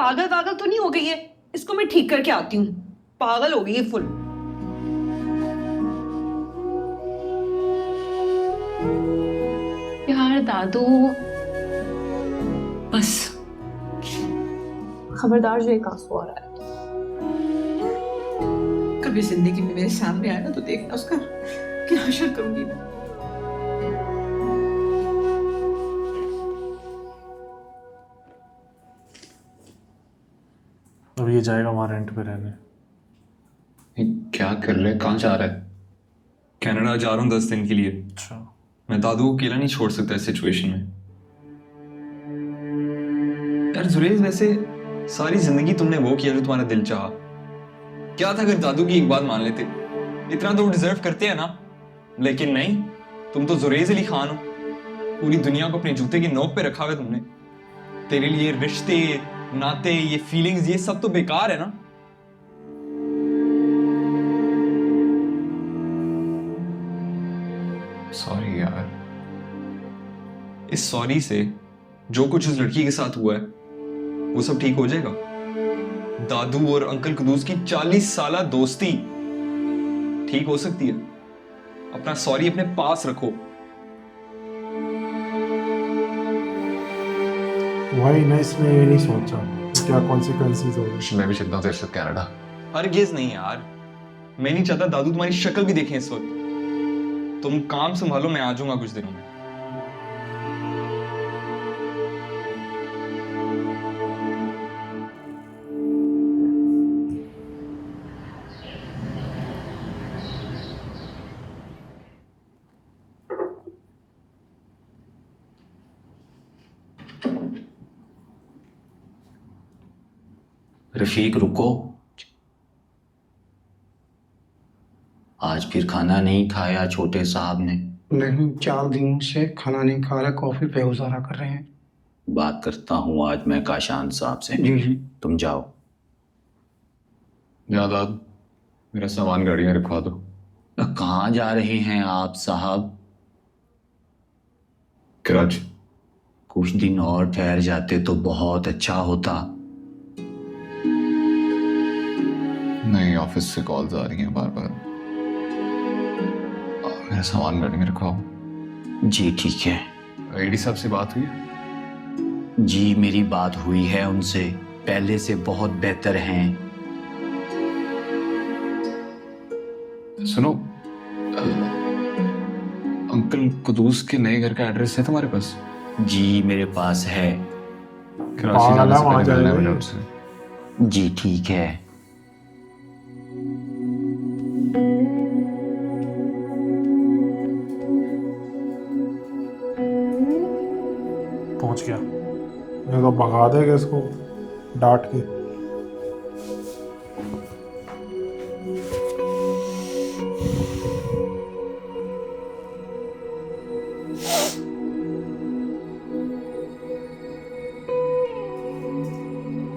पागल पागल तो नहीं हो गई है? इसको मैं ठीक करके आती हूँ। पागल हो गई है फुल। यार दादू, बस खबरदार जो एक आंसू आ रहा है। कभी जिंदगी में मेरे सामने आया ना तो देखना उसका क्या हशर करूंगी मैं। अब ये जाएगा वहाँ रेंट पे रहने। क्या कर रहे, कहाँ जा रहा है? कनाडा जा रहा हूँ 10 दिन के लिए। अच्छा, मैं दादू को अकेला नहीं छोड़ सकता इस सिचुएशन में। यार जुरेज, वैसे सारी जिंदगी तुमने वो किया जो तुम्हारा दिल चाहा। क्या था अगर दादू की एक बात मान लेते? इतना तो वो डिजर्व करते हैं ना। लेकिन नहीं, तुम तो जुरेज अली खान हो। पूरी दुनिया को अपने जूते की नोक पे रखा हुआ तुमने। तेरे लिए रिश्ते, नाते, ये फीलिंग्स, ये सब तो बेकार है ना। सॉरी यार। इस सॉरी से जो कुछ उस लड़की के साथ हुआ है वो सब ठीक हो जाएगा। दादू और अंकल कुदूस की 40 साला दोस्ती ठीक हो सकती है। अपना सॉरी अपने पास रखो। वही ना, इसने ये नहीं सोचा कि क्या कॉन्सिक्वेंसेस होंगे। मैं भी चलता हूँ तेरे साथ कनाडा। हरगिज नहीं यार, मैं नहीं चाहता दादू तुम्हारी शक्ल भी देखें इस वक्त। तुम काम संभालो, मैं आ जाऊंगा कुछ दिनों में। रफीक रुको, आज फिर खाना नहीं खाया छोटे साहब ने? नहीं, 4 दिन से खाना नहीं खा रहा, कॉफी पे गुजारा कर रहे हैं। बात करता हूँ आज मैं काशान साहब से। जी जी। तुम जाओ। दाद, मेरा सामान गाड़ी में रखवा दो। कहाँ जा रहे हैं आप साहब? कराची। कुछ दिन और ठहर जाते तो बहुत अच्छा होता। नहीं, ऑफिस से कॉल्स आ रही हैं बार बार। मेरा सामान गाड़ी में रखवाओ। जी ठीक है। एडी साहब से बात हुई है? जी मेरी बात हुई है उनसे, पहले से बहुत बेहतर हैं। सुनो, अंकल कुदूस के नए घर का एड्रेस है तुम्हारे पास? जी मेरे पास है। कराची जाने से वहाँ पहले मिलना है जाएगा मुझे ये। उनसे। जी ठीक है। पहुंच गया। ये तो भगा देगा इसको डांट के।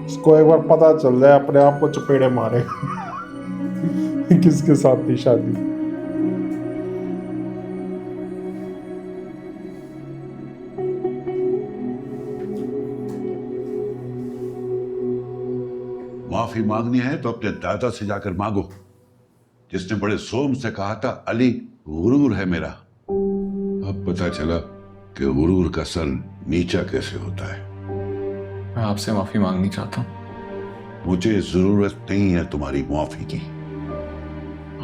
इसको एक बार पता चल जाए अपने आप को चपेड़े मारेगा। किसके साथ थी शादी? माफी मांगनी है तो अपने दादा से जाकर मांगो, जिसने बड़े सोम से कहा था अली गुरूर है मेरा। अब पता चला कि गुरूर का सर नीचा कैसे होता है। मैं आपसे माफी मांगनी चाहता हूँ। मुझे जरूरत नहीं है तुम्हारी माफी की।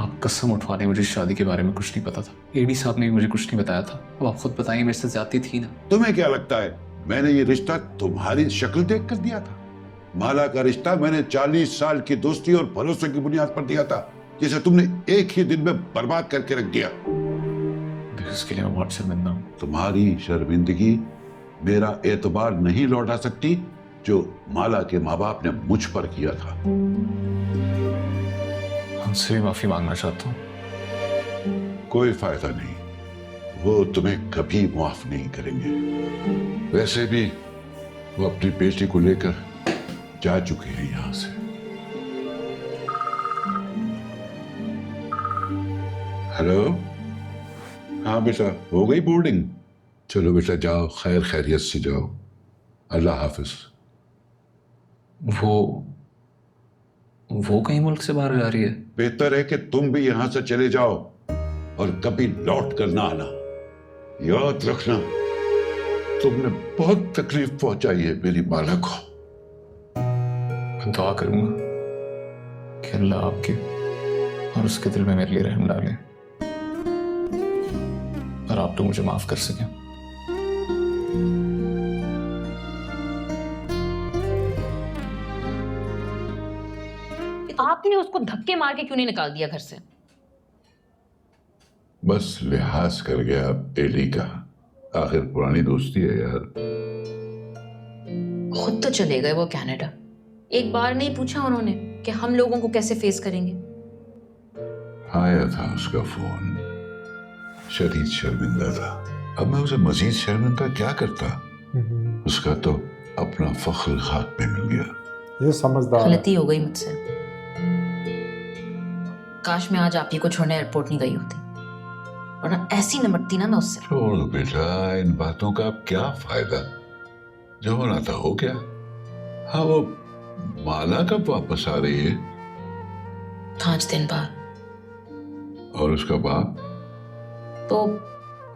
आप कसम उठवा लें, मुझे शादी के बारे में कुछ नहीं पता था। एडी साहब ने भी मुझे कुछ नहीं बताया था। अब आप खुद बताइए, मेरे से ज्यादती थी ना। तुम्हें क्या लगता है मैंने ये रिश्ता तुम्हारी शक्ल देख कर दिया था? माला का रिश्ता मैंने 40 साल की दोस्ती और भरोसे की बुनियाद पर दिया था, जिसे तुमने एक ही दिन में बर्बाद करके रख दिया। इसके लिए मैं बहुत शर्मिंदा हूँ। तुम्हारी शर्मिंदगी मेरा एतबार नहीं लौटा सकती जो माला के माँ बाप ने मुझ पर किया था। उनसे भी माफी मांगना चाहता हूँ। कोई फायदा नहीं, वो तुम्हें कभी माफ नहीं करेंगे। वैसे भी वो अपनी बेटी को लेकर जा चुके हैं यहां से। हेलो, हाँ बेटा, हो गई बोर्डिंग? चलो बेटा जाओ, खैर खैरियत से जाओ। अल्लाह हाफिज। वो कहीं मुल्क से बाहर जा रही है? बेहतर है कि तुम भी यहां से चले जाओ और कभी लौट कर ना आना। याद रखना, तुमने बहुत तकलीफ पहुंचाई है मेरी माला को। मैं दुआ करूंगा कि अल्लाह आपके और उसके दिल में मेरे लिए रहम डाले और आप तो मुझे माफ कर सकें। आपने उसको धक्के मार के क्यों नहीं निकाल दिया घर से? बस लिहाज कर गया एली का। आखिर पुरानी दोस्ती है यार। खुद तो चले गए वो कनाडा। एक बार नहीं पूछा उन्होंने कि हम लोगों को कैसे फेस करेंगे? आया था उसका फोन, शदीद शर्मिंदा था। अब मैं उसे मजीद शर्मिंदा क्या करता? उसका तो अपना फख्र खाक में मिल गया। ये समझदार है। गलती हो गई मुझसे। काश मैं आज आप ही को छोड़ने एयरपोर्ट नहीं गई होती, वरना ऐसी निपटती ना मैं उससे। छोड़ बेटा, इन बातों का अब क्या फायदा? जो होना था हो गया। हाँ, वो माला कब वापस आ रही है? 5 दिन बाद। और उसका बाप? तो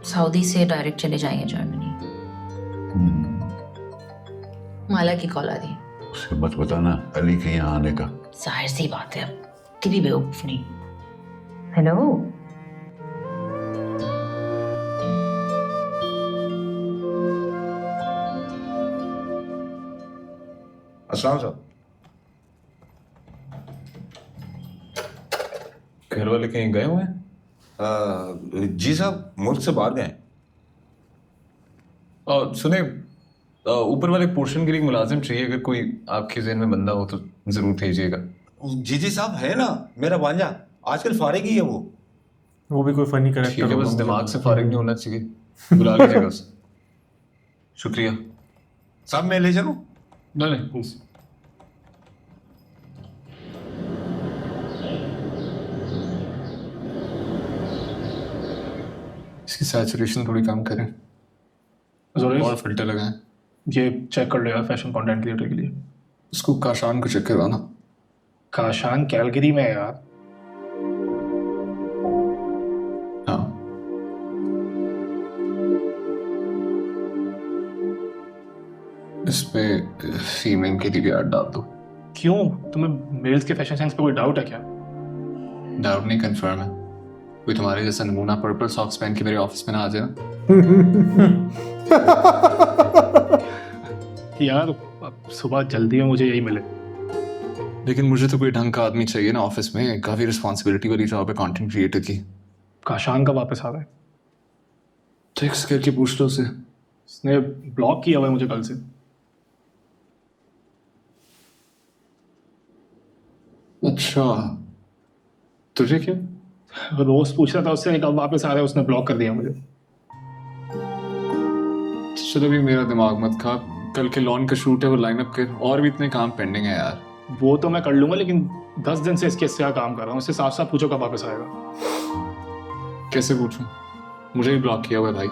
सऊदी से डायरेक्ट चले जाएंगे जर्मनी। माला की कॉल आ रही है। उसे मत बताना अली के यहाँ आने का। जाहिर सी बात है, कि भी बेवकूफ नहीं। हेलो, अस्सलाम साहब। घर वाले कहीं गए हुए हैं? जी साहब, मुल्क से बाहर गए। और सुने, ऊपर वाले पोर्शन के लिए एक मुलाजिम चाहिए। अगर कोई आपके ज़हन में बंदा हो तो जरूर भेजिएगा। जी साहब, है ना मेरा भांजा, आजकल फारिग ही है वो भी कोई फनी ठीक करेक्टर है, बस होगा। दिमाग से फारिग नहीं होना चाहिए। बुला लीजिएगा उसे। शुक्रिया। साहब। मैं ले चलूं? नहीं नहीं, इसकी सैचुरेशन थोड़ी कम करें और फिल्टर लगाएं। ये चेक कर लो यार फैशन कंटेंट क्रिएटर के लिए। उसको काशान को चेक करवाना। काशान कैलगरी में है यार। हाँ, इस पे फीमेल के लिए ऐड डाल दो। क्यों, तुम्हें मेल्स के फैशन सेंस पे कोई डाउट है क्या? डाउट नहीं, कंफर्म है। कोई तुम्हारे जैसा नमूना पर्पल सॉक्स पहन के मेरे ऑफिस में ना आ जाए ना। यार अब सुबह जल्दी में मुझे यही मिले। लेकिन मुझे तो कोई ढंग का आदमी चाहिए ना ऑफिस में। काफी रिस्पॉन्सिबिलिटी वाली जॉब है कंटेंट क्रिएटर की। काशान का वापस आ रहा है। टेक्स्ट करके पूछ लो उसे। उसने ब्लॉक किया हुआ है मुझे कल से। अच्छा, तुझे क्या? रोज पूछ रहा था उससे कब वापस आ रहा है, उसने ब्लॉक कर दिया मुझे। चलो भी मेरा दिमाग मत खा। कल के लॉन का शूट है, वो लाइनअप कर। और भी इतने काम पेंडिंग है यार। वो तो मैं कर लूंगा, लेकिन 10 दिन से इसके क्या काम कर रहा हूँ। उससे साफ साफ पूछो कब वापस आएगा। कैसे पूछूं? मुझे ही ब्लॉक किया हुआ है भाई।